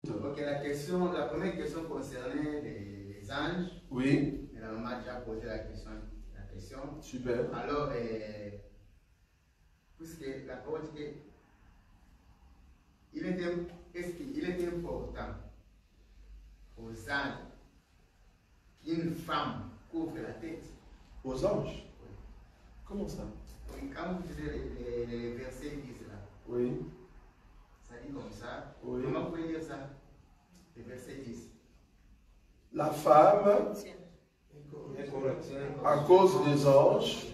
Ok, la première question concernait les anges. Oui. Et la maman a déjà posé la question. Super. Alors, puisque la parole dit qu'il était important aux anges qu'une femme couvre la tête. Aux anges? Oui. Comment ça? Oui, quand vous lisez les versets 10 là. Oui. Ça dit comme ça. Oui. Comment vous pouvez lire ça? Le verset 10. La femme, à cause des anges,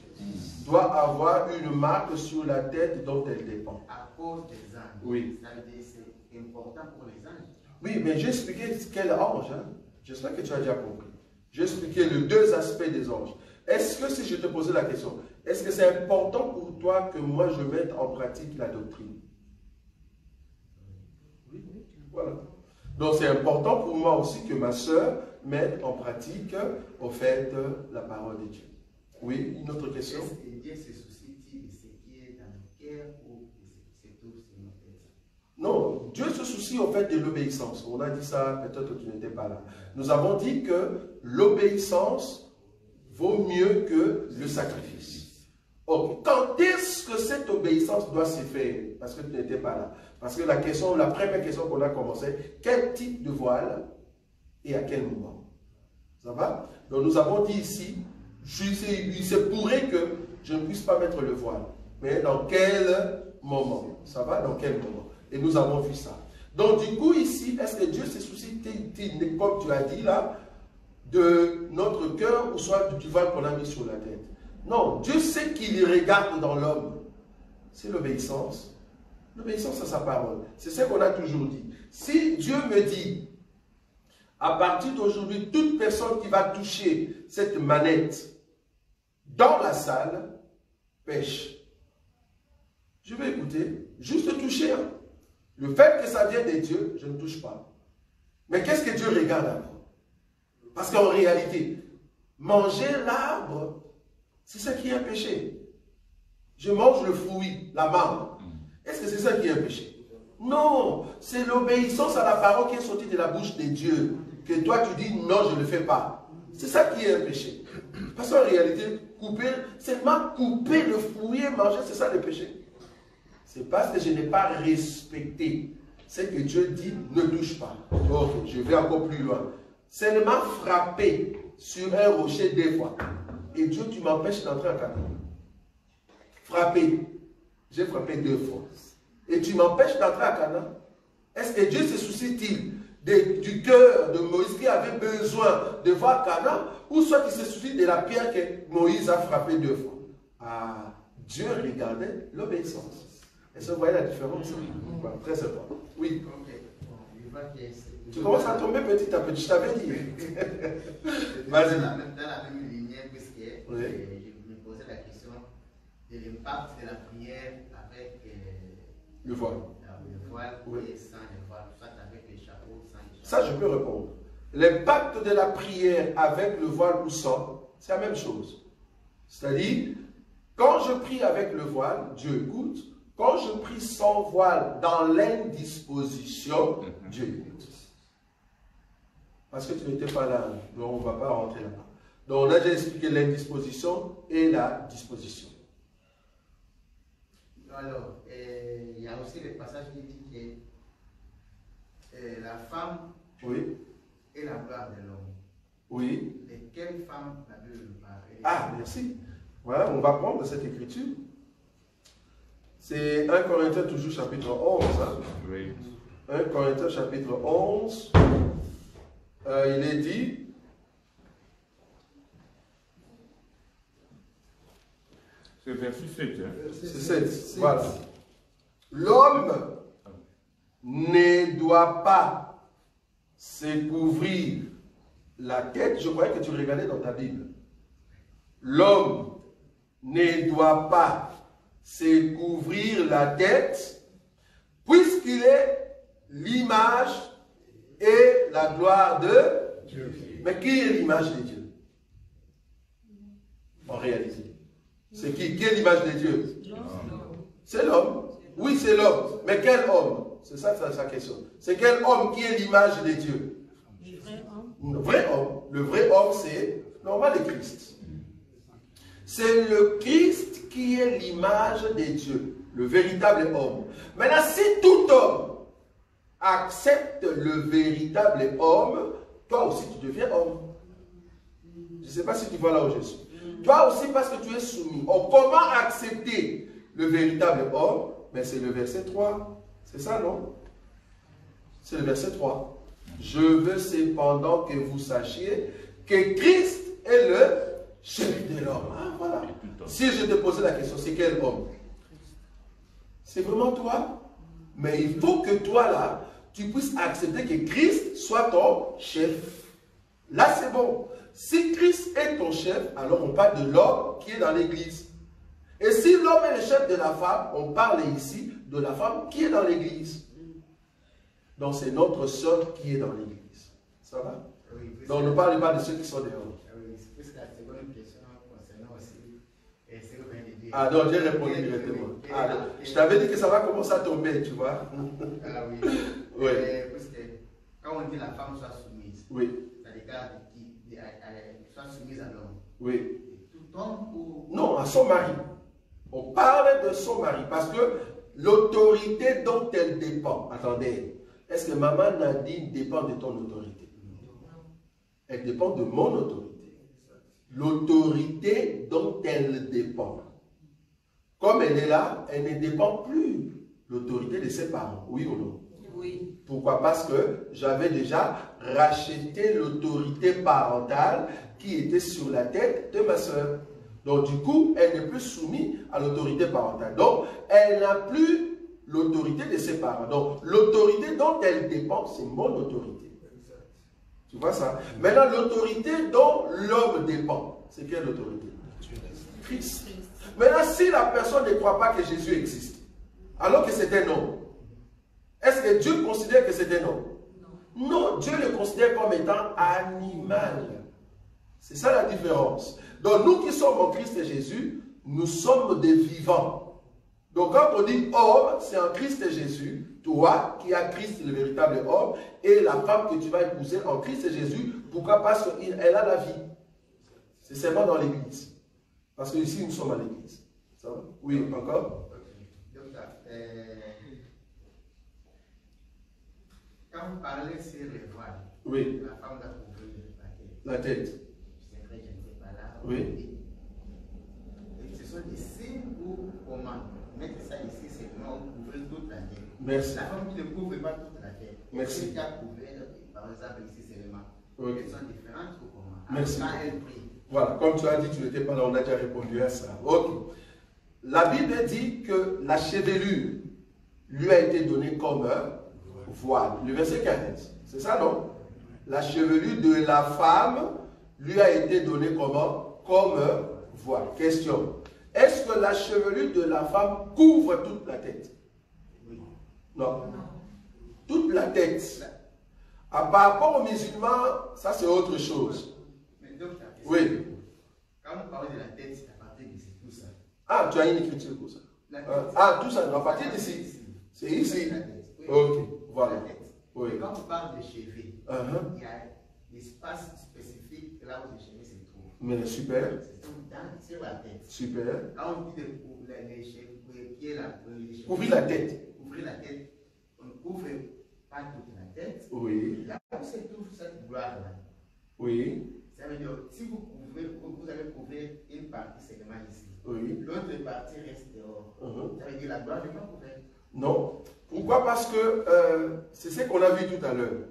doit avoir une marque sur la tête dont elle dépend. À cause des anges. Oui. Ça veut dire que c'est important pour les anges. Oui, mais j'ai expliqué quel ange. Hein? J'espère que tu as déjà compris. J'ai expliqué les deux aspects des anges. Est-ce que si je te posais la question, est-ce que c'est important pour toi que moi je mette en pratique la doctrine? Oui, voilà. Donc c'est important pour moi aussi que ma soeur mette en pratique, au fait, la parole de Dieu. Oui, une autre question? Est-ce que Dieu se soucie-t-il de ce qui est dans le cœur ou de ce qui se trouve sur nos têtes? Non, Dieu se soucie au fait de l'obéissance. On a dit ça, peut-être que tu n'étais pas là. Nous avons dit que l'obéissance vaut mieux que le sacrifice. Ok. Quand est-ce que cette obéissance doit se faire? Parce que tu n'étais pas là. Parce que la première question qu'on a commencé, quel type de voile et à quel moment? Ça va? Donc nous avons dit ici, il se pourrait que je ne puisse pas mettre le voile. Mais dans quel moment? Ça va? Dans quel moment? Et nous avons vu ça. Donc du coup ici, est-ce que Dieu se soucie, comme tu as dit là, de notre cœur ou soit du voile qu'on a mis sur la tête? Non, Dieu sait qu'il regarde dans l'homme. C'est l'obéissance. L'obéissance à sa parole. C'est ce qu'on a toujours dit. Si Dieu me dit, à partir d'aujourd'hui, toute personne qui va toucher cette manette dans la salle, pêche. Je vais écouter, juste toucher. Hein. Le fait que ça vient de Dieu, je ne touche pas. Mais qu'est-ce que Dieu regarde alors? Parce qu'en réalité, manger l'arbre, c'est ça qui est un péché. Je mange le fruit, la mangue. Est-ce que c'est ça qui est un péché? Non, c'est l'obéissance à la parole qui est sortie de la bouche de Dieu. Que toi tu dis non, je ne le fais pas. C'est ça qui est un péché. Parce qu'en réalité, seulement couper le fruit et manger, c'est ça le péché. C'est parce que je n'ai pas respecté ce que Dieu dit, ne touche pas. Ok, je vais encore plus loin. Seulement frapper sur un rocher 2 fois. Et Dieu, tu m'empêches d'entrer en Canaan. Frapper. J'ai frappé 2 fois. Et tu m'empêches d'entrer à Canaan. Est-ce que Dieu se soucie-t-il du cœur de Moïse qui avait besoin de voir Canaan, ou soit qu'il se soucie de la pierre que Moïse a frappé 2 fois? Ah, Dieu regardait l'obéissance. Est-ce que vous voyez la différence? Voilà, très simple. Oui. Tu commences à tomber petit à petit, je t'avais dit. Vas-y. Dans la même lignée, puisque je me posais la question de l'impact de la prière avec le voile. Le voile et sans le voile, soit avec le chapeau, sans le chapeau. Ça, je peux répondre. L'impact de la prière avec le voile ou sans, c'est la même chose. C'est-à-dire, quand je prie avec le voile, Dieu écoute. Quand je prie sans voile, dans l'indisposition, Dieu écoute. Parce que tu n'étais pas là, donc on ne va pas rentrer là-bas. Donc on a déjà expliqué l'indisposition et la disposition. Alors, il y a aussi le passage qui dit que la femme est la gloire de l'homme. Oui. De quelle femme la Bible parle? Ah, merci. Voilà, on va prendre cette écriture. C'est 1 Corinthiens toujours chapitre 11. Hein? Oui. 1 Corinthiens chapitre 11. Il est dit, c'est verset 7. Hein? C'est 7. Voilà. L'homme ne doit pas se couvrir la tête. Je croyais que tu regardais dans ta Bible. L'homme ne doit pas se couvrir la tête puisqu'il est l'image et la gloire de Dieu. Mais qui est l'image de Dieu? En réalité, c'est qui? Qui est l'image de Dieu? C'est l'homme. Oui, c'est l'homme. Mais quel homme? C'est ça sa question. C'est quel homme qui est l'image de Dieu? Le vrai homme. Le vrai homme. Le vrai homme, c'est normal le Christ. C'est le Christ qui est l'image de Dieu, le véritable homme. Maintenant, si tout homme accepte le véritable homme, toi aussi tu deviens homme. Je ne sais pas si tu vois là où je suis. Toi aussi, parce que tu es soumis. Comment accepter le véritable homme? Mais c'est le verset 3. C'est ça, non? C'est le verset 3. Je veux cependant que vous sachiez que Christ est le chef de l'homme. Ah, voilà. Si je te posais la question, c'est quel homme? C'est vraiment toi? Mais il faut que toi, là, tu puisses accepter que Christ soit ton chef. Là, c'est bon. Si Christ est ton chef, alors on parle de l'homme qui est dans l'église. Et si l'homme est le chef de la femme, on parle ici de la femme qui est dans l'église. Donc c'est notre sœur qui est dans l'église. Ça va? Oui, Donc ne parlez pas de ceux qui sont dehors. Oui, c'est la seconde question concernant aussi ce que vous venez de dire. Ah non, j'ai répondu directement. Ah, non. Je t'avais dit que ça va commencer à tomber, tu vois. Ah oui. Oui. Parce que quand on dit la femme soit soumise, Oui. ça regarde qui soit soumise à l'homme. Oui. Tout homme ou... Non, à son mari. On parle de son mari parce que l'autorité dont elle dépend. Attendez, est-ce que maman Nadine dépend de ton autorité? Elle dépend de mon autorité. L'autorité dont elle dépend. Comme elle est là, elle ne dépend plus de l'autorité de ses parents. Oui ou non? Oui. Pourquoi? Parce que j'avais déjà racheté l'autorité parentale qui était sur la tête de ma soeur. Donc du coup, elle n'est plus soumise à l'autorité parentale. Donc, elle n'a plus l'autorité de ses parents. Donc, l'autorité dont elle dépend, c'est mon autorité. Tu vois ça? Maintenant, l'autorité dont l'homme dépend, c'est quelle autorité? Christ. Maintenant, si la personne ne croit pas que Jésus existe, alors que c'est un homme, est-ce que Dieu considère que c'est un homme? Non, Dieu le considère comme étant animal. C'est ça la différence. Donc nous qui sommes en Christ et Jésus, nous sommes des vivants. Donc quand on dit homme, c'est en Christ et Jésus. Toi qui as Christ, le véritable homme, et la femme que tu vas épouser en Christ et Jésus. Pourquoi? Parce qu'elle a la vie. C'est seulement dans l'église. Parce que ici nous sommes à l'église. Ça va? Oui, encore? Donc, quand vous parlez sur les voiles, Oui. la femme doit couvrir La tête. C'est vrai, je n'étais pas là. Oui. Et ce sont des signes ou comment? Mettre ça ici, c'est vraiment couvrir toute la tête. Merci. La femme qui ne couvre pas toute la tête. Merci. Elle qui a couvert, par exemple, ici, c'est les mains. Ok. Elles sont différentes ou comment? Merci. Quand elle prie. Voilà, comme tu as dit, tu n'étais pas là, on a déjà répondu à ça. Ok. La Bible dit que la chevelure lui a été donnée comme voile. Le verset 15. C'est ça, non? La chevelure de la femme lui a été donnée comment? Comme voile. Question. Est-ce que la chevelure de la femme couvre toute la tête? Oui. Non. Toute la tête. Par rapport aux musulmans, ça c'est autre chose. Mais donc, Oui. quand vous parlez de la tête, c'est à partir d'ici, tout ça. Ah, tu as une écriture pour ça. La tête. Ah, tout ça, à partir d'ici. C'est ici. La tête. Oui. Ok, voilà. La tête. Oui. Quand on parle de cheveux, Uh-huh. il y a l'espace spécifique là où les cheveux se trouvent. Mais super, C'est sur la tête. super. Quand on dit de couvrir les cheveux, qui est les cheveux, Couvrir la tête. Couvrir la tête, on ne couvre pas toute la tête. Oui, Là où se trouve cette gloire-là, oui, ça veut dire si vous couvrez, vous allez couvrir une partie seulement ici. oui. L'autre partie reste dehors. Uh-huh. Ça veut dire la gloire n'est pas couverte. Non. Pourquoi? Parce que c'est ce qu'on a vu tout à l'heure.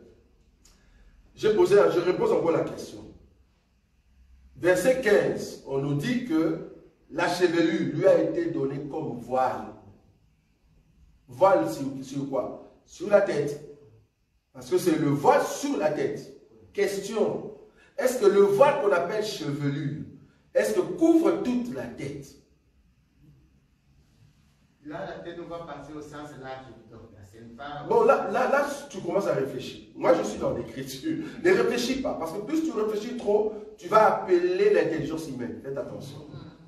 Je repose encore la question. Verset 15, on nous dit que la chevelure lui a été donnée comme voile. Voile sur quoi? Sur la tête. Parce que c'est le voile sur la tête. Question. Est-ce que le voile qu'on appelle chevelure, est-ce que couvre toute la tête? Là, la tête, on va passer au sens large du docteur. Bon, là, tu commences à réfléchir. Moi, je suis dans l'écriture. Ne réfléchis pas, parce que plus tu réfléchis trop, tu vas appeler l'intelligence humaine. Faites attention.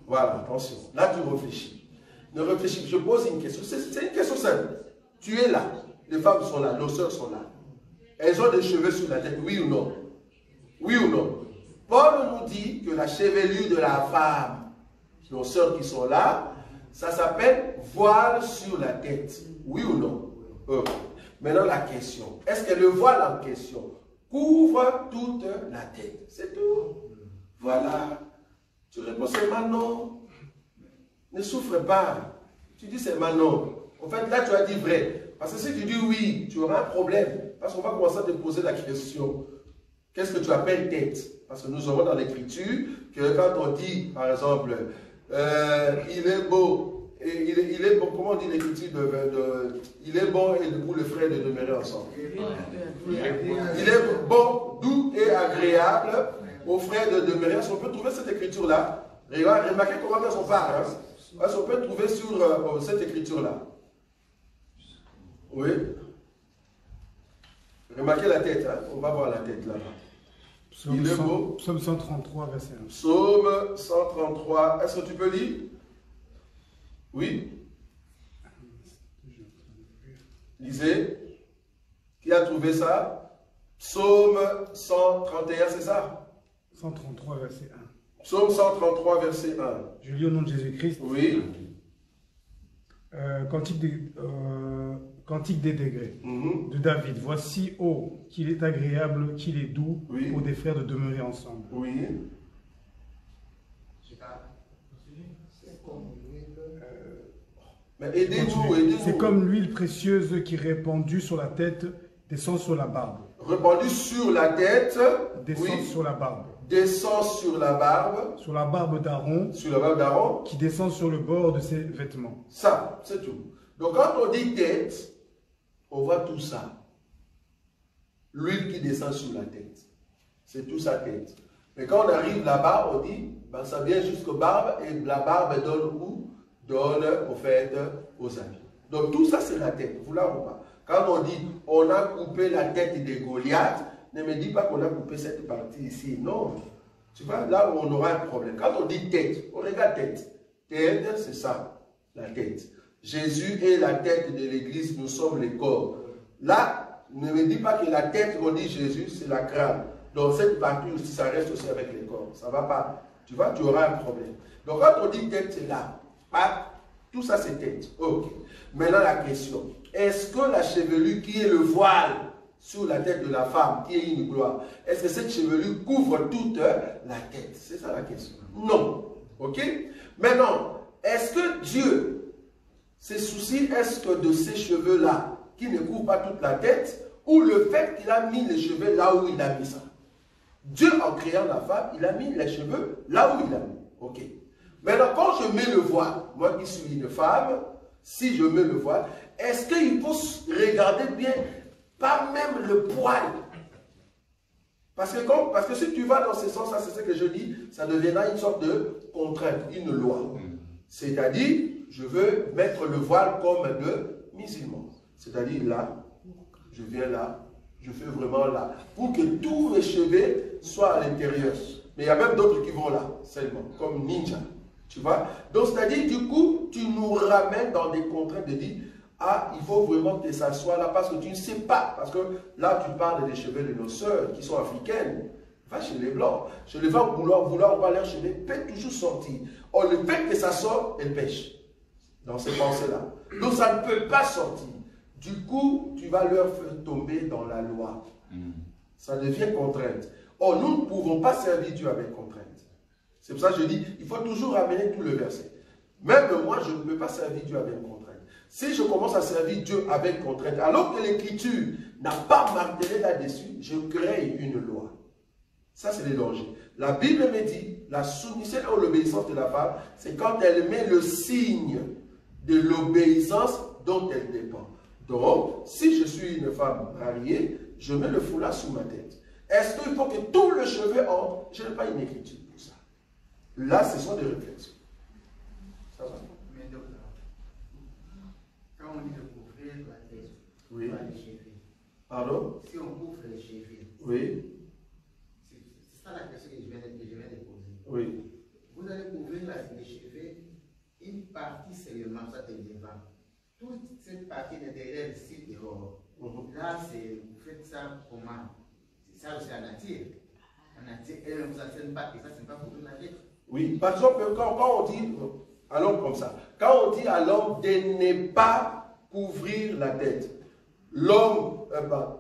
Voilà, attention. Là, tu réfléchis. Ne réfléchis pas. Je pose une question. C'est une question simple. Tu es là. Les femmes sont là, nos sœurs sont là. Elles ont des cheveux sur la tête, oui ou non? Oui ou non? Paul nous dit que la chevelure de la femme, nos sœurs qui sont là, ça s'appelle voile sur la tête. Oui ou non? Maintenant la question, est-ce que le voile en question couvre toute la tête? C'est tout. Voilà. Tu réponds seulement non. Ne souffre pas. Tu dis seulement non. En fait, là, tu as dit vrai. Parce que si tu dis oui, tu auras un problème. Parce qu'on va commencer à te poser la question. Qu'est-ce que tu appelles tête? Parce que nous avons dans l'écriture que quand on dit, par exemple, il est beau, et il est bon, comment on dit l'écriture il est bon et pour le frère de demeurer ensemble. Il est bon, doux et agréable aux frères de demeurer ensemble. On peut trouver cette écriture-là. Remarquez comment elles sont pas. Parce qu'on peut trouver sur cette écriture-là. Oui. Remarquez la tête, hein? On va voir la tête là. Psaume 133, verset 1. Psaume 133. Est-ce que tu peux lire? Oui. Lisez. Qui a trouvé ça? Psaume 131, c'est ça? 133, verset 1. Psaume 133, verset 1. Je lis au nom de Jésus-Christ. Oui. Cantique des degrés de David. Voici, oh, qu'il est agréable, qu'il est doux pour des frères de demeurer ensemble. Oui. Mais aidez-nous, aidez-nous. C'est comme l'huile précieuse qui répandue sur la tête descend sur la barbe. Répandue sur la tête. Descend sur la barbe. Descend sur la barbe. Sur la barbe d'Aaron. Sur la barbe d'Aaron. Qui descend sur le bord de ses vêtements. Ça, c'est tout. Donc quand on dit tête, on voit tout ça. L'huile qui descend sur la tête. C'est tout sa tête. Mais quand on arrive là-bas, on dit, ben, ça vient jusqu'aux barbes, et la barbe donne où? Donne, au fait, aux habits. Donc tout ça, c'est la tête. Vous l'avez ou pas? Quand on dit, on a coupé la tête de Goliath, ne me dis pas qu'on a coupé cette partie ici. Non. Tu vois, là où on aura un problème. Quand on dit tête, on regarde tête. Tête, c'est ça, la tête. Jésus est la tête de l'église, nous sommes les corps. Là, ne me dis pas que la tête, on dit Jésus, c'est la crâne. Donc cette partie aussi, ça reste aussi avec les corps. Ça ne va pas. Tu vois, tu auras un problème. Donc quand on dit tête, c'est là. Ah, tout ça, c'est tête. Ok. Maintenant, la question. Est-ce que la chevelure qui est le voile sur la tête de la femme, qui est une gloire, est-ce que cette chevelure couvre toute la tête? C'est ça la question. Non. Ok? Maintenant, est-ce que Dieu se soucie, est-ce que de ces cheveux-là, qui ne couvrent pas toute la tête, ou le fait qu'il a mis les cheveux là où il a mis ça? Dieu, en créant la femme, il a mis les cheveux là où il a mis. Ok. Maintenant, quand je mets le voile, moi qui suis une femme, si je mets le voile, est-ce qu'il faut regarder bien, pas même le poil? Parce que si tu vas dans ce sens-là, c'est ce que je dis, ça deviendra une sorte de contrainte, une loi. C'est-à-dire, je veux mettre le voile comme le musulman. C'est-à-dire là, je viens là, je fais vraiment là, pour que tous mes cheveux soient à l'intérieur. Mais il y a même d'autres qui vont là, seulement, comme ninja. Tu vois? Donc, c'est-à-dire, du coup, tu nous ramènes dans des contraintes de dire, ah, il faut vraiment que ça soit là, parce que tu ne sais pas. Parce que là, tu parles des cheveux de nos sœurs qui sont africaines. Va chez les blancs. Chez les femmes, vouloir, on va leurs cheveux, peut toujours sortir. Or, le fait que ça sorte, elles pêchent. Dans ces pensées-là. Donc, ça ne peut pas sortir. Du coup, tu vas leur faire tomber dans la loi. Ça devient contrainte. Or, nous ne pouvons pas servir Dieu avec contrainte. C'est pour ça que je dis, il faut toujours ramener tout le verset. Même moi, je ne peux pas servir Dieu avec contrainte. Si je commence à servir Dieu avec contrainte, alors que l'Écriture n'a pas martelé là-dessus, je crée une loi. Ça, c'est le danger. La Bible me dit, la soumission ou l'obéissance de la femme, c'est quand elle met le signe de l'obéissance dont elle dépend. Donc, si je suis une femme mariée, je mets le foulard sous ma tête. Est-ce qu'il faut que tout le cheveu entre? Je n'ai pas une écriture pour ça. Là, ce sont des réflexions. Ça va? Mais docteur, quand on dit de couvrir la tête, oui. pas les cheveux. Pardon? Si on couvre les cheveux, oui. C'est ça la question que je viens de poser. Oui. Vous allez couvrir les cheveux, une partie seulement, ça te devant. Toute cette partie de derrière, ici dehors. femme. C'est ça aussi la nature. La nature, elle ne vous enseigne pas que ça, ce n'est pas pour tout la vie. Oui, par exemple, quand on dit à l'homme comme ça, quand on dit à l'homme de ne pas couvrir la tête, l'homme,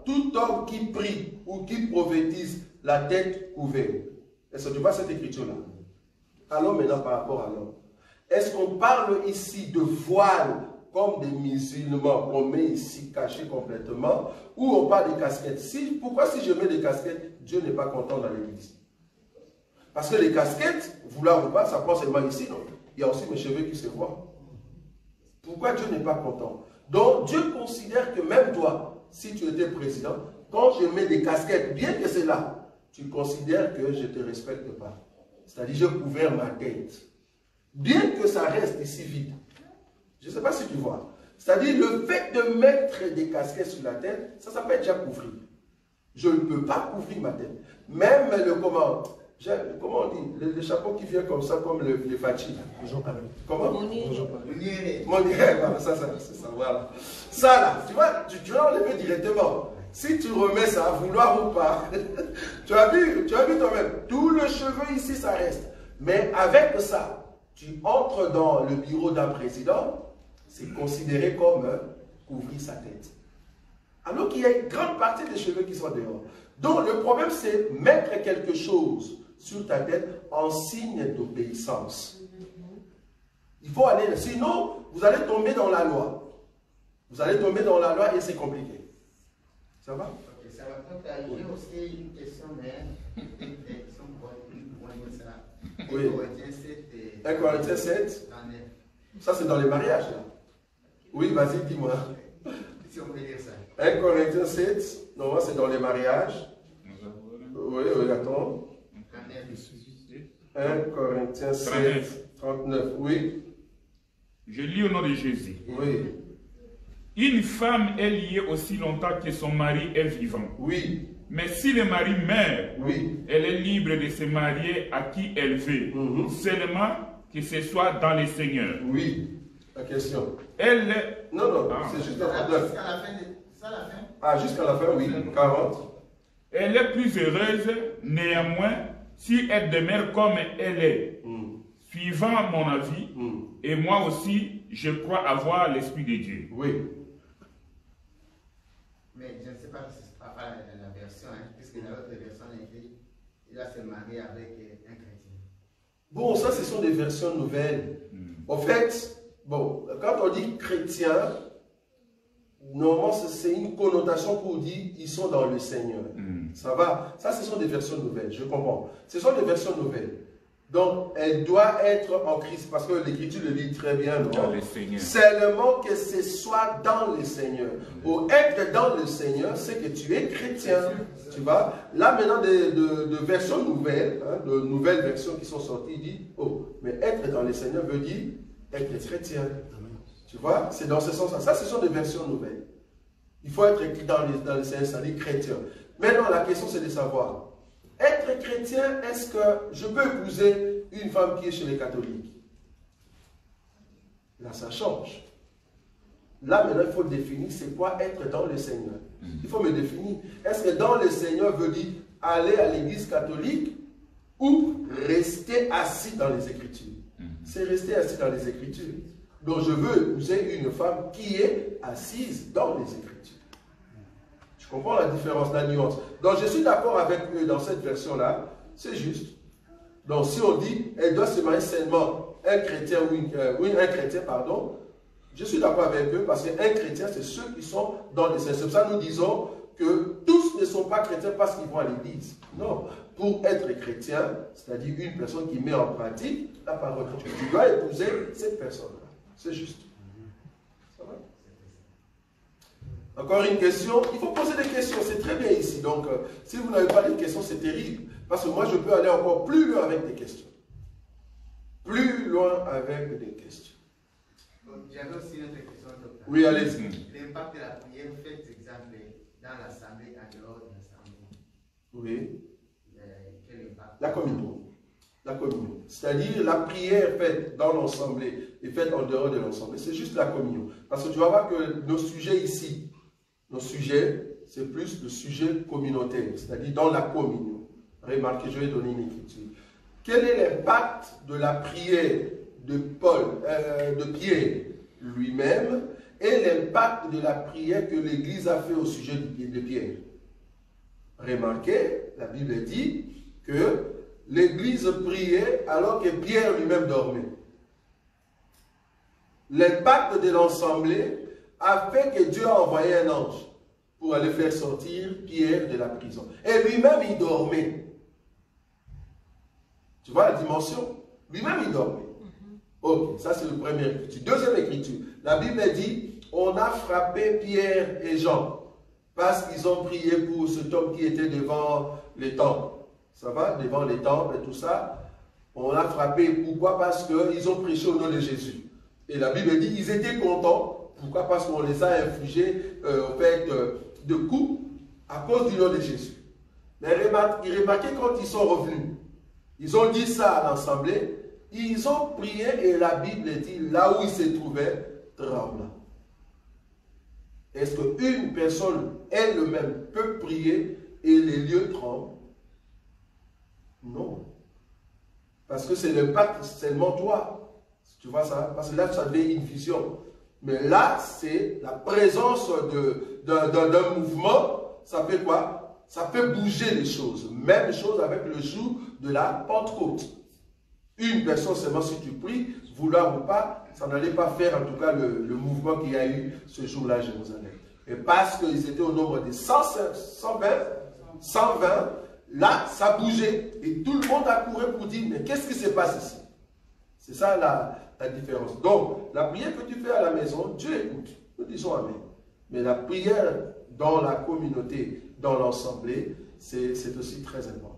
tout homme qui prie ou qui prophétise la tête couverte, est-ce que tu vois cette écriture-là? À l'homme maintenant par rapport à l'homme. Est-ce qu'on parle ici de voile comme des musulmans qu'on met ici cachés complètement, ou on parle des casquettes? Pourquoi si je mets des casquettes, Dieu n'est pas content dans l'église? Parce que les casquettes, vouloir ou pas, ça prend seulement ici, non? Il y a aussi mes cheveux qui se voient. Pourquoi Dieu n'est pas content? Donc Dieu considère que même toi, si tu étais président, quand je mets des casquettes, bien que c'est là, tu considères que je ne te respecte pas. C'est-à-dire, je couvre ma tête. Bien que ça reste ici vide. Je ne sais pas si tu vois. C'est-à-dire, le fait de mettre des casquettes sur la tête, ça s'appelle déjà couvrir. Je ne peux pas couvrir ma tête. Même le comment on dit, le chapeau qui vient comme ça, comme le fachi. Comment? Monier, voilà, ça, c'est ça, voilà. Ça là, tu vois, tu vas enlever directement. Si tu remets ça, vouloir ou pas, tu as vu toi-même, tout le cheveu ici, ça reste. Mais avec ça, tu entres dans le bureau d'un président, c'est considéré comme couvrir sa tête. Alors qu'il y a une grande partie des cheveux qui sont dehors. Donc le problème, c'est mettre quelque chose sur ta tête en signe d'obéissance. Il faut aller, sinon vous allez tomber dans la loi. Vous allez tomber dans la loi et c'est compliqué. Ça va? Ok, ça va. Donc, j'ai aussi une question, mais une question pour ça. Oui. 1 Corinthiens 7. Ça, c'est dans les mariages, là. Oui, vas-y, dis-moi. Si on peut dire ça. 1 Corinthiens 7, normalement, c'est dans les mariages. Oui, attends. 1 Corinthiens 7, 39, oui. Je lis au nom de Jésus. Oui. Une femme est liée aussi longtemps que son mari est vivant. Oui. Mais si le mari meurt, oui, elle est libre de se marier à qui elle veut, seulement que ce soit dans le Seigneur. Oui. La question. Elle... Non, c'est juste la fin. Jusqu'à la fin. Ah, jusqu'à la fin, oui. 40. Elle est plus heureuse, néanmoins, si elle demeure comme elle est, suivant mon avis, et moi aussi, je crois avoir l'Esprit de Dieu. Oui. Mais je ne sais pas si c'est pas la version, puisque dans l'autre version, il écrit il a se marié avec un chrétien. Bon, ça, ce sont des versions nouvelles. En fait, bon, quand on dit chrétien, normalement, c'est une connotation pour dire ils sont dans le Seigneur. Ça va? Ça, ce sont des versions nouvelles, je comprends. Ce sont des versions nouvelles. Donc, elle doit être en Christ, parce que l'Écriture le dit très bien, non? Dans le Seigneur. Seulement que ce soit dans le Seigneur. Pour être dans le Seigneur, c'est que tu es chrétien. Tu vois? Là, maintenant, de versions nouvelles, de nouvelles versions qui sont sorties, il dit, oh, mais être dans le Seigneur veut dire être chrétien. Tu vois? C'est dans ce sens-là. Ça, ce sont des versions nouvelles. Il faut être dans le Seigneur, c'est-à-dire chrétien. Maintenant, la question, c'est de savoir, être chrétien, est-ce que je peux épouser une femme qui est chez les catholiques? Là, ça change. Là, maintenant, il faut définir c'est quoi être dans le Seigneur. Il faut me définir. Est-ce que dans le Seigneur veut dire aller à l'église catholique ou rester assis dans les Écritures? C'est rester assis dans les Écritures. Donc, je veux épouser une femme qui est assise dans les Écritures. Je comprends la différence, la nuance. Donc, je suis d'accord avec eux dans cette version-là. C'est juste. Donc, si on dit, elle doit se marier seulement un chrétien un chrétien, pardon, je suis d'accord avec eux parce qu'un chrétien, c'est ceux qui sont dans les saints. C'est pour ça que nous disons que tous ne sont pas chrétiens parce qu'ils vont à l'église. Non. Pour être chrétien, c'est-à-dire une personne qui met en pratique la parole de Dieu. Tu dois épouser cette personne-là. C'est juste. Ça va? Encore une question? Il faut poser des questions. C'est très bien ici. Donc, si vous n'avez pas de questions, c'est terrible. Parce que moi, je peux aller encore plus loin avec des questions. Plus loin avec des questions. J'avais aussi une autre question, docteur. Oui, allez-y. L'impact de la prière faite, exemple, dans l'assemblée, en dehors de l'assemblée. Oui. Quel impact? La communion. La communion. C'est-à-dire la prière faite dans l'assemblée et faite en dehors de l'assemblée. C'est juste la communion. Parce que tu vas voir que nos sujets ici, nos sujets, c'est plus le sujet communautaire, c'est-à-dire dans la communion. Remarquez, je vais donner une écriture. Quel est l'impact de la prière de Pierre lui-même et l'impact de la prière que l'Église a fait au sujet de Pierre? Remarquez, la Bible dit que l'Église priait alors que Pierre lui-même dormait. L'impact de l'assemblée a fait que Dieu a envoyé un ange pour aller faire sortir Pierre de la prison. Et lui-même, il dormait. Tu vois la dimension? Lui-même, il dormait. Ok, ça c'est le premier écriture. Deuxième écriture, la Bible dit, on a frappé Pierre et Jean parce qu'ils ont prié pour cet homme qui était devant les temples. Ça va? Devant les temples et tout ça. On a frappé. Pourquoi? Parce qu'ils ont prêché au nom de Jésus. Et la Bible dit, ils étaient contents. Pourquoi? Parce qu'on les a infligés de coups à cause du nom de Jésus. Mais remarquez quand ils sont revenus. Ils ont dit ça à l'assemblée. Ils ont prié et la Bible dit, là où ils se trouvaient, tremblant. Est-ce qu'une personne elle-même peut prier et les lieux tremblent? Non. Parce que c'est l'impact seulement toi. Tu vois ça? Parce que là, ça devient une vision. Mais là, c'est la présence d'un mouvement. Ça fait quoi? Ça fait bouger les choses. Même chose avec le jour de la Pentecôte. Une personne seulement, si tu pries, vouloir ou pas, ça n'allait pas faire en tout cas le mouvement qu'il y a eu ce jour-là à Jérusalem. Et parce qu'ils étaient au nombre de 120, là, ça bougeait. Et tout le monde a couru pour dire, mais qu'est-ce qui se passe ici? C'est ça la différence. Donc, la prière que tu fais à la maison, Dieu écoute. Nous disons Amen. Mais la prière dans la communauté, dans l'assemblée, c'est aussi très important.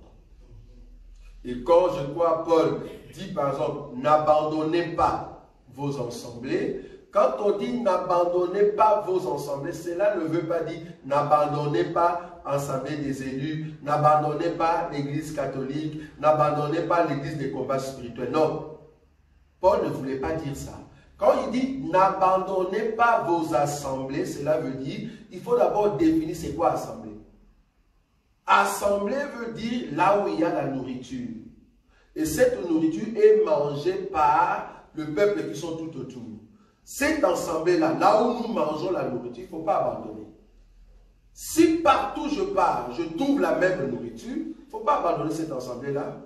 Et quand je crois Paul dit par exemple, n'abandonnez pas vos assemblées, quand on dit n'abandonnez pas vos assemblées, cela ne veut pas dire n'abandonnez pas l'assemblée des élus, n'abandonnez pas l'église catholique, n'abandonnez pas l'église des combats spirituels. Non, Paul ne voulait pas dire ça. Quand il dit n'abandonnez pas vos assemblées, cela veut dire, il faut d'abord définir c'est quoi assemblée. Assemblée veut dire là où il y a la nourriture. Et cette nourriture est mangée par le peuple qui sont tout autour. Cette assemblée-là, là où nous mangeons la nourriture, il ne faut pas abandonner. Si partout je pars, je trouve la même nourriture, il ne faut pas abandonner cette assemblée-là.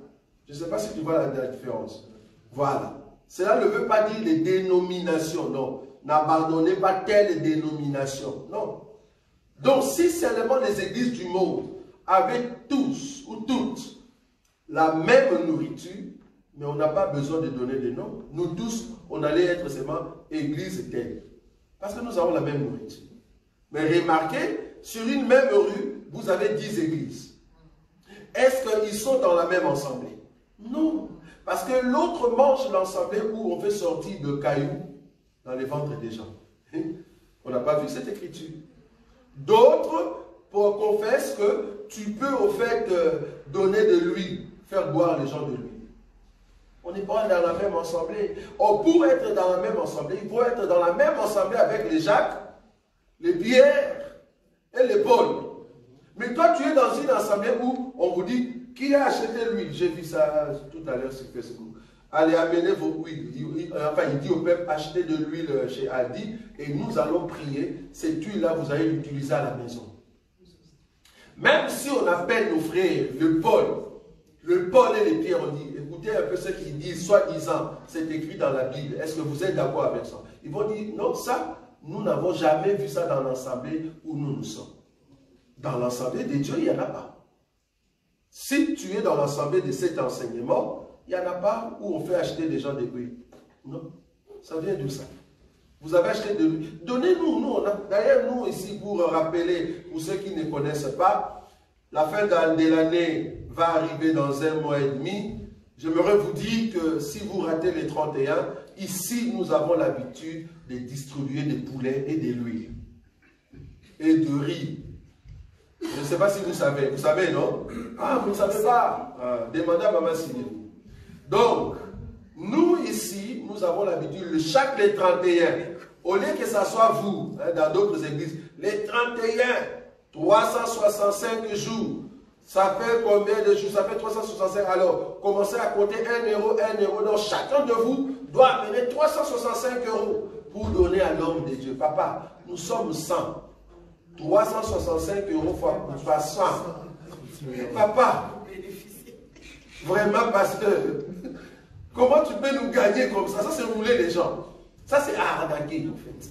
Je ne sais pas si tu vois la différence. Voilà. Cela ne veut pas dire les dénominations, non. N'abandonnez pas telle dénomination, non. Donc, si seulement les églises du monde avec tous ou toutes la même nourriture, mais on n'a pas besoin de donner des noms. Nous tous, on allait être seulement église telle. Parce que nous avons la même nourriture. Mais remarquez, sur une même rue, vous avez 10 églises. Est-ce qu'ils sont dans la même assemblée? Non. Parce que l'autre mange l'assemblée où on fait sortir de cailloux dans les ventres des gens. On n'a pas vu cette écriture. D'autres confessent que tu peux au fait donner de l'huile, faire boire les gens de l'huile. On n'est pas dans la même assemblée. Or, pour être dans la même assemblée, il faut être dans la même assemblée avec les Jacques, les Pierre et les Paul. Mais toi, tu es dans une assemblée où on vous dit, qui a acheté l'huile? J'ai vu ça tout à l'heure sur Facebook. Allez, amenez vos huiles. Enfin, il dit au peuple, achetez de l'huile chez Aldi et nous allons prier. Cette huile-là, vous allez l'utiliser à la maison. Même si on appelle nos frères le Paul et les Pierre, on dit, écoutez un peu ce qu'ils disent, soi-disant, c'est écrit dans la Bible. Est-ce que vous êtes d'accord avec ça? Ils vont dire, non, ça, nous n'avons jamais vu ça dans l'assemblée où nous sommes. Dans l'assemblée des dieux, il n'y en a pas. Si tu es dans l'assemblée de cet enseignement, il n'y en a pas où on fait acheter des gens des huiles. Non, ça vient d'où ça? Vous avez acheté de l'huile. Donnez-nous, d'ailleurs nous ici pour rappeler, pour ceux qui ne connaissent pas, la fin de l'année va arriver dans 1 mois et demi. J'aimerais vous dire que si vous ratez les 31, ici nous avons l'habitude de distribuer des poulets et de l'huile. Et de riz. Je ne sais pas si vous savez. Vous savez, non? Ah, vous ne savez pas. Demandez à Maman Siné. Donc, nous ici, nous avons l'habitude, chaque les 31, au lieu que ce soit vous, dans d'autres églises, les 31, 365 jours. Ça fait combien de jours? Ça fait 365. Alors, commencez à compter 1 euro, 1 euro. Donc, chacun de vous doit amener 365 euros pour donner à l'homme de Dieu. Papa, nous sommes 100. 365 euros fois 100. Papa, vraiment, pasteur, comment tu peux nous gagner comme ça? Ça, c'est rouler les gens. Ça, c'est arnaquer, en fait.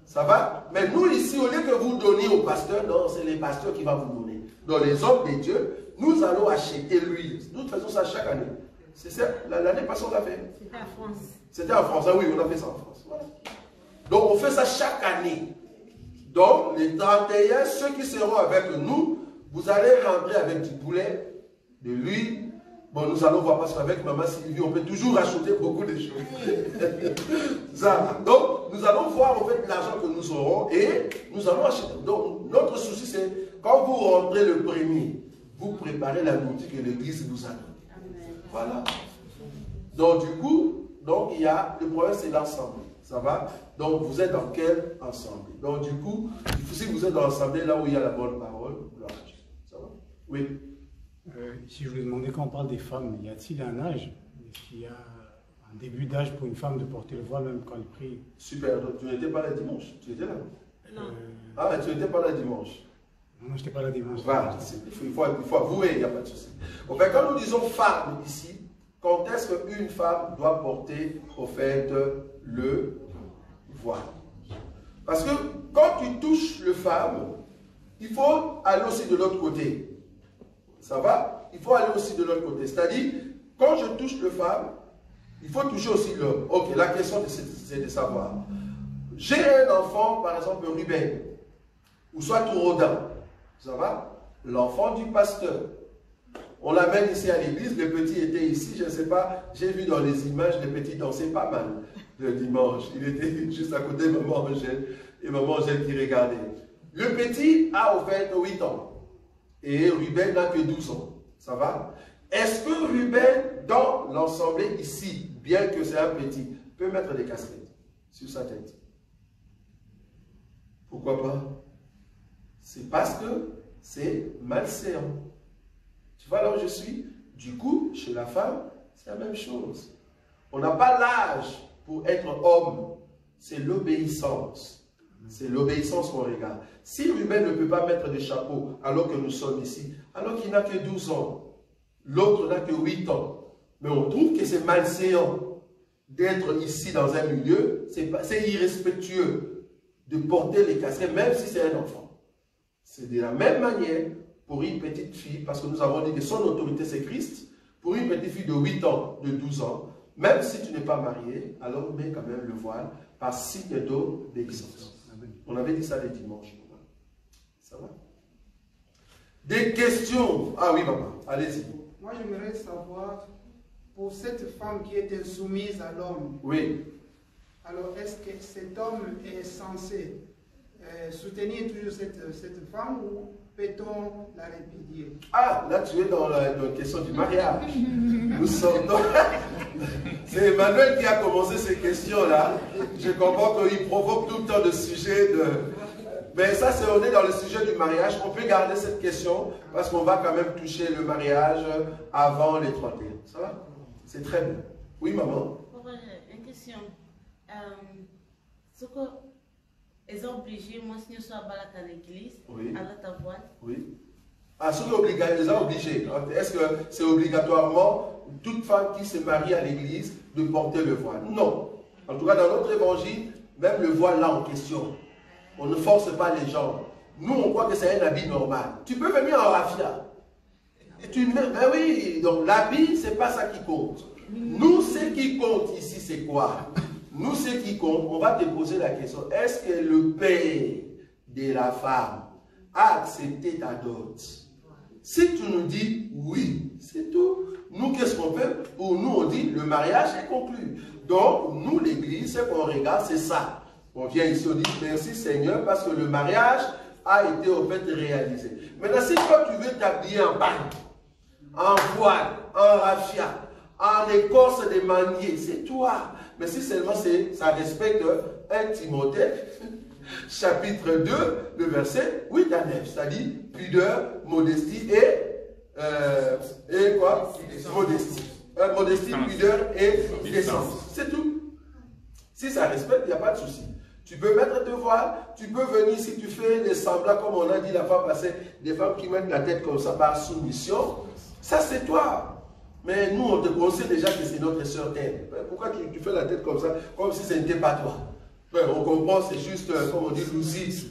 Ça va? Mais nous, ici, au lieu que vous donniez au pasteur, non, c'est les pasteurs qui vont vous donner. Donc, les hommes de Dieu, nous allons acheter l'huile. Nous faisons ça chaque année. C'est ça, l'année passée, on l'a fait. C'était en France. C'était en France, ah oui, on a fait ça en France. Voilà. Donc, on fait ça chaque année. Donc, les 31, ceux qui seront avec nous, vous allez rentrer avec du poulet, de l'huile. Bon, nous allons voir parce qu'avec Maman Sylvie, on peut toujours rajouter beaucoup de choses. Ça. Donc, nous allons voir en fait l'argent que nous aurons et nous allons acheter. Donc, notre souci, c'est quand vous rentrez le premier, vous préparez la nourriture que l'Église vous a donnée. Voilà. Donc, du coup, donc, il y a, le problème, c'est l'ensemble. Ça va? Donc, vous êtes dans quel ensemble? Donc, du coup, si vous êtes dans l'ensemble, là où il y a la bonne parole, gloire à Dieu. Ça va? Oui. Si je voulais demander, quand on parle des femmes, y a-t-il un âge? Est-ce qu'il y a un début d'âge pour une femme de porter le voile, même quand elle prie? Super, donc tu n'étais pas là dimanche, tu étais là? Non. Ah, tu n'étais pas là dimanche. Non, je n'étais pas là dimanche. Voilà, il faut avouer, il n'y a pas de souci. En fait, quand nous disons femme ici, quand est-ce qu'une femme doit porter, au fait, le voile? Parce que quand tu touches le femme, il faut aller aussi de l'autre côté. Ça va? Il faut aller aussi de l'autre côté. C'est-à-dire, quand je touche le femme, il faut toucher aussi l'homme. Ok, la question c'est de savoir. J'ai un enfant, par exemple, Ruben, ou soit Tourodin. Ça va? L'enfant du pasteur. On l'amène ici à l'église, le petit était ici, je ne sais pas, j'ai vu dans les images, le petit dansait pas mal le dimanche. Il était juste à côté de maman Angèle, et maman Angèle qui regardait. Le petit a au fait 8 ans. Et Ruben n'a que 12 ans. Ça va? Est-ce que Ruben, dans l'ensemble ici, bien que c'est un petit, peut mettre des casquettes sur sa tête? Pourquoi pas? C'est parce que c'est malséant. Tu vois là où je suis? Du coup, chez la femme, c'est la même chose. On n'a pas l'âge pour être homme. C'est l'obéissance. C'est l'obéissance qu'on regarde. Si Ruben ne peut pas mettre de chapeau alors que nous sommes ici, alors qu'il n'a que 12 ans, l'autre n'a que 8 ans, mais on trouve que c'est malséant d'être ici dans un milieu, c'est irrespectueux de porter les casquettes, même si c'est un enfant. C'est de la même manière pour une petite fille, parce que nous avons dit que son autorité c'est Christ, pour une petite fille de 8 ans, de 12 ans, même si tu n'es pas marié, alors mets quand même le voile par signe d'obéissance. On avait dit ça les dimanches. Ça va? Des questions? Ah oui, maman, allez-y. Moi, j'aimerais savoir, pour cette femme qui était soumise à l'homme, oui. Alors, est-ce que cet homme est censé soutenir toujours cette femme ou peut-on la répudier? Ah, là tu es dans la question du mariage. Nous sommes dans... C'est Emmanuel qui a commencé ces questions-là. Je comprends qu'il provoque tout le temps de sujets de... Mais ça, on est dans le sujet du mariage. On peut garder cette question parce qu'on va quand même toucher le mariage avant les 31. Ça va? C'est très bien. Oui, maman? Une question. Ce que les obligés, moi, si je suis à l'église, oui. à la voile. Oui. Ah, ce qui les a obligés. Est-ce que c'est obligatoirement toute femme qui se marie à l'église de porter le voile? Non. En tout cas, dans notre évangile, même le voile là en question, on ne force pas les gens. Nous, on croit que c'est un habit normal. Tu peux venir en raffia. Ben oui, donc l'habit, c'est pas ça qui compte. Nous, ce qui compte ici, c'est quoi? Nous, ce qui compte, on va te poser la question. Est-ce que le père de la femme a accepté ta dot? Si tu nous dis oui, c'est tout. Nous, qu'est-ce qu'on fait? Pour nous, on dit le mariage est conclu. Donc, nous, l'église, ce qu'on regarde, c'est ça. On vient ici, on dit merci Seigneur parce que le mariage a été au fait réalisé. Maintenant, si toi, tu veux t'habiller en bague, en voile, en raffia, en écorce de manier, c'est toi. Mais si seulement ça respecte un Timothée, chapitre 2, le verset 8 à 9. C'est-à-dire pudeur, modestie et quoi? Modestie. Modestie, pudeur et décence. C'est tout. Si ça respecte, il n'y a pas de souci. Tu peux mettre tes voiles, tu peux venir si tu fais des semblants, comme on a dit la fois passée, des femmes qui mettent la tête comme ça par soumission. Ça, c'est toi. Mais nous, on sait déjà que c'est notre sœur elle. Pourquoi tu fais la tête comme ça, comme si ce n'était pas toi? On comprend, c'est juste, comme on dit, l'ousil,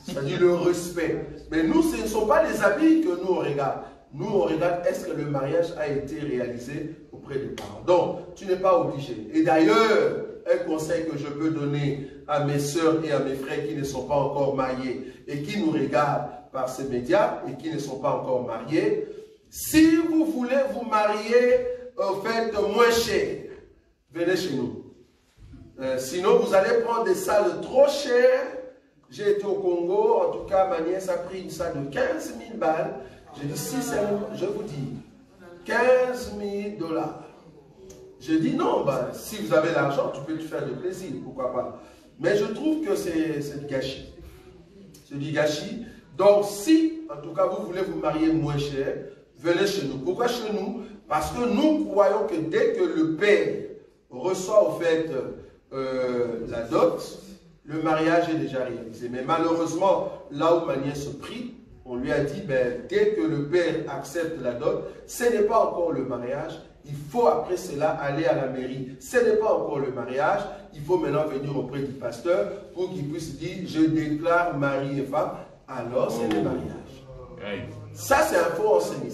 c'est-à-dire le respect. Mais nous, ce ne sont pas les habits que nous, on regarde. Nous, on regarde, est-ce que le mariage a été réalisé auprès des parents? Donc, tu n'es pas obligé. Et d'ailleurs, un conseil que je peux donner à mes sœurs et à mes frères qui ne sont pas encore mariés et qui nous regardent par ces médias et qui ne sont pas encore mariés, si vous voulez vous marier au fait moins cher, venez chez nous. Sinon, vous allez prendre des salles trop chères. J'ai été au Congo, en tout cas, ma nièce a pris une salle de 15 000 balles. J'ai dit, si c'est, je vous dis, 15 000 $. J'ai dit, non, ben, si vous avez l'argent, tu peux te faire de plaisir, pourquoi pas. Mais je trouve que c'est du gâchis. C'est du gâchis. Donc, si, en tout cas, vous voulez vous marier moins cher, venez chez nous. Pourquoi chez nous? Parce que nous croyons que dès que le père reçoit au fait la dot, le mariage est déjà réalisé. Mais malheureusement, là où ma nièce se prie, on lui a dit, ben, dès que le père accepte la dot, ce n'est pas encore le mariage. Il faut après cela aller à la mairie. Ce n'est pas encore le mariage. Il faut maintenant venir auprès du pasteur pour qu'il puisse dire, je déclare mari et femme. Alors c'est le mariage. Ça, c'est un faux enseignement.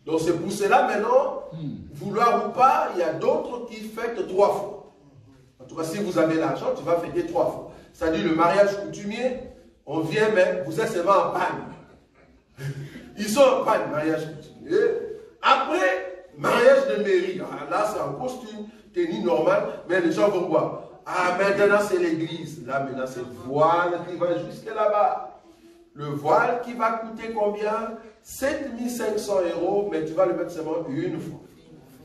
Donc c'est pour cela maintenant, vouloir ou pas, il y a d'autres qui fêtent 3 fois. En tout cas, si vous avez l'argent, tu vas fêter 3 fois. C'est-à-dire le mariage coutumier, on vient, mais vous êtes seulement en panne. Ils sont en panne, mariage coutumier. Après, mariage de mairie. Là, c'est en costume, tenue normale, mais les gens vont voir. Ah, maintenant, c'est l'église. Là, maintenant, c'est le voile qui va jusque là-bas. Le voile qui va coûter combien? 7 500 €, mais tu vas le mettre seulement une fois.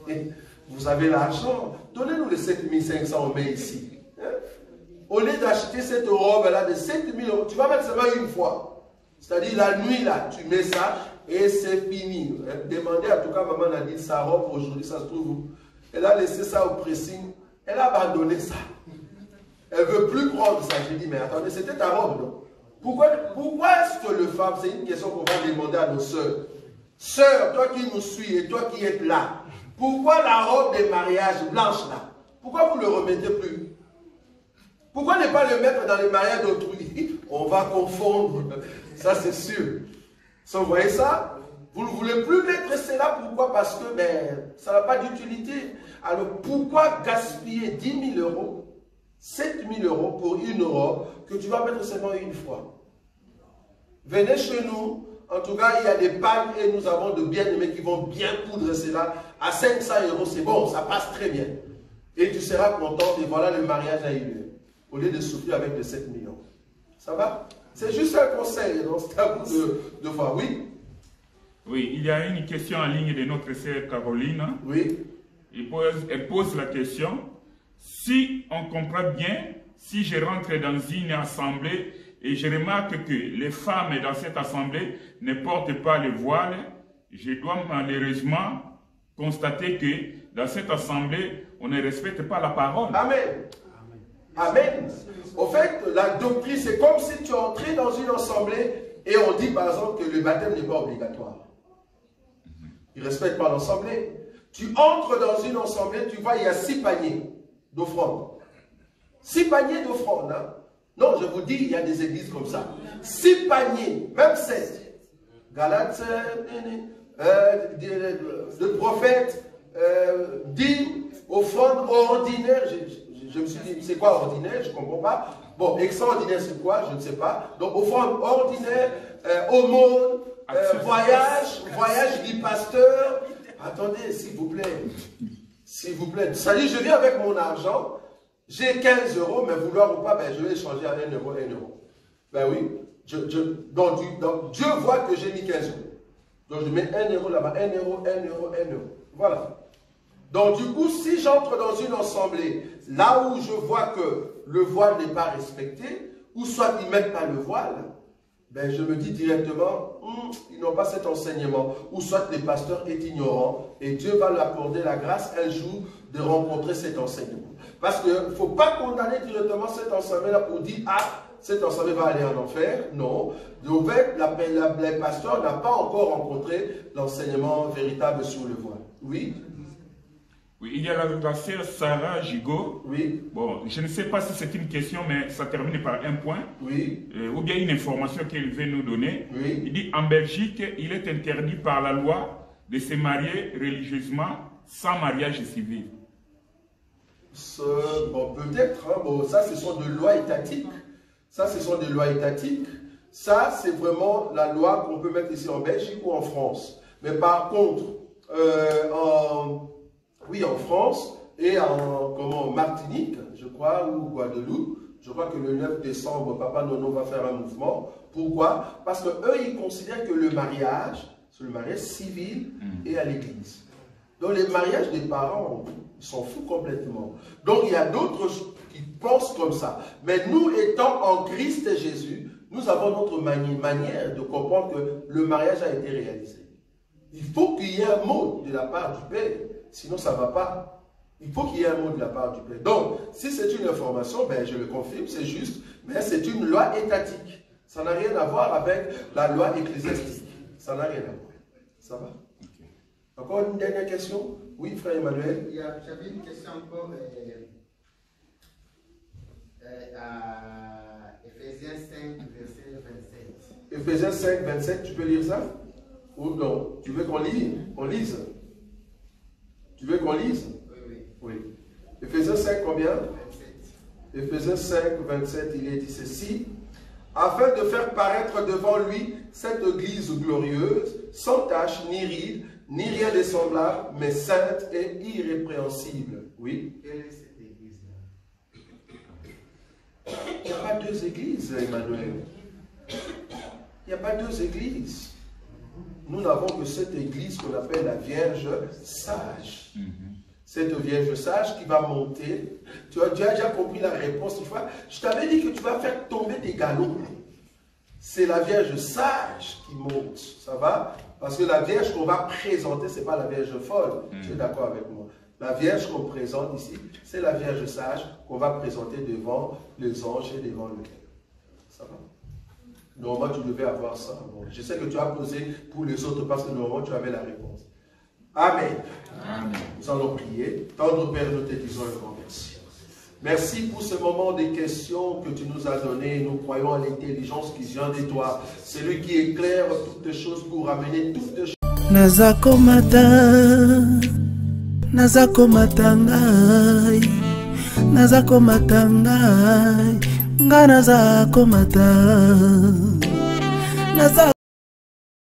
Et vous avez l'argent. Donnez-nous les 7 500, on met ici. Hein? Au lieu d'acheter cette robe-là de 7 000 €, tu vas mettre seulement une fois. C'est-à-dire la nuit, là, tu mets ça et c'est fini. Demandez, en tout cas, maman a dit sa robe aujourd'hui, ça se trouve où? Elle a laissé ça au pressing. Elle a abandonné ça. Elle ne veut plus prendre ça. J'ai dit, mais attendez, c'était ta robe, non? Pourquoi est-ce que le femme, c'est une question qu'on va demander à nos sœurs. Sœurs, toi qui nous suis et toi qui êtes là, pourquoi la robe de mariage blanche là? Pourquoi vous ne le remettez plus? Pourquoi ne pas le mettre dans les mariages d'autrui? On va confondre, ça c'est sûr. Vous voyez ça? Vous ne voulez plus mettre cela, pourquoi? Parce que ben, ça n'a pas d'utilité. Alors pourquoi gaspiller 10 000 €, 7 000 € pour une robe que tu vas mettre seulement une fois? Venez chez nous. En tout cas, il y a des palmes et nous avons de bien-aimés qui vont bien coudre cela. À 500 €, c'est bon, ça passe très bien. Et tu seras content et voilà, le mariage a eu lieu. Au lieu de souffrir avec les 7 millions. Ça va? C'est juste un conseil, donc c'est à vous de voir. Oui? Oui, il y a une question en ligne de notre sœur Caroline. Oui. Elle pose la question. Si on comprend bien, si je rentre dans une assemblée et je remarque que les femmes dans cette assemblée ne portent pas le voile, je dois malheureusement constater que dans cette assemblée, on ne respecte pas la parole. Amen. Amen. Au fait, la doctrine, c'est comme si tu entrais dans une assemblée et on dit par exemple que le baptême n'est pas obligatoire. Ils ne respectent pas l'assemblée. Tu entres dans une assemblée, tu vois, il y a 6 paniers d'offrandes. 6 paniers d'offrandes. Hein? Non, je vous dis, il y a des églises comme ça. 6 paniers, même 7. Galates, de prophètes, dîmes, offrandes ordinaires. Je me suis dit, c'est quoi ordinaire? Je ne comprends pas. Bon, extraordinaire, c'est quoi? Je ne sais pas. Donc, offrande ordinaire, aumône, voyage du pasteur. Attendez, s'il vous plaît. S'il vous plaît. Ça dit, je viens avec mon argent. J'ai 15 €, mais vouloir ou pas, ben, je vais échanger à 1 €, 1 €. Ben oui. Donc, Dieu voit que j'ai mis 15 €. Donc, je mets 1 € là-bas, 1 €, 1 €, 1 €. Voilà. Donc, du coup, si j'entre dans une assemblée, là où je vois que le voile n'est pas respecté, ou soit ils ne mettent pas le voile, ben je me dis directement, ils n'ont pas cet enseignement, ou soit le pasteur est ignorant, et Dieu va lui accorder la grâce un jour de rencontrer cet enseignement. Parce qu'il ne faut pas condamner directement cet enseignement-là pour dire, ah, cet enseignement va aller en enfer. Non. En fait, le pasteur n'a pas encore rencontré l'enseignement véritable sur le voile. Oui. Oui, il y a la sœur Sarah Gigot. Oui. Bon, je ne sais pas si c'est une question, mais ça termine par un point. Oui. Ou bien une information qu'il veut nous donner. Oui. Il dit, en Belgique, il est interdit par la loi de se marier religieusement sans mariage civil. Bon, peut-être. Hein, bon, ça, ce sont des lois étatiques. Ça, ce sont des lois étatiques. Ça, c'est vraiment la loi qu'on peut mettre ici en Belgique ou en France. Mais par contre, en France et en Martinique, je crois, ou Guadeloupe, je crois que le 9 décembre, Papa Nono va faire un mouvement. Pourquoi? Parce qu'eux, ils considèrent que le mariage, c'est le mariage civil et à l'église. Donc, les mariages des parents, ils s'en foutent complètement. Donc, il y a d'autres qui pensent comme ça. Mais nous, étant en Christ et Jésus, nous avons notre manière de comprendre que le mariage a été réalisé. Il faut qu'il y ait un mot de la part du Père, sinon ça ne va pas. Il faut qu'il y ait un mot de la part du Père. Donc, si c'est une information, ben, je le confirme, c'est juste, mais c'est une loi étatique. Ça n'a rien à voir avec la loi ecclésiastique. Ça n'a rien à voir. Ça va? Encore une dernière question? Oui, frère Emmanuel. J'avais une question encore à Ephésiens 5, verset 27. Ephésiens 5, 27, tu peux lire ça? Ou non? Tu veux qu'on lise? On lise? Tu veux qu'on lise? Oui. Oui. Ephésiens 5, combien? 27. Ephésiens 5, 27, il est dit ceci. Afin de faire paraître devant lui cette église glorieuse, sans tache, ni ride, ni rien de semblable, mais sainte et irrépréhensible. Oui. Quelle est cette église-là? Il n'y a pas deux églises, Emmanuel. Il n'y a pas deux églises. Nous n'avons que cette église qu'on appelle la Vierge sage. Cette Vierge sage qui va monter. Tu as déjà compris la réponse une fois. Je t'avais dit que tu vas faire tomber tes galons. C'est la Vierge sage qui monte. Ça va? Parce que la Vierge qu'on va présenter, ce n'est pas la Vierge folle. Tu es d'accord avec moi? La Vierge qu'on présente ici, c'est la Vierge sage qu'on va présenter devant les anges et devant le Père. Ça va? Normalement, tu devais avoir ça. Bon, je sais que tu as posé pour les autres parce que normalement, tu avais la réponse. Amen. Amen. Nous allons prier. Tendre Père, nous te disons un grand merci. Merci pour ce moment de questions que tu nous as donné. Nous croyons à l'intelligence qui vient de toi. Celui qui éclaire toutes choses pour ramener toutes choses. Nazakomata ngai, nazakomata ngai, nga nazakomata.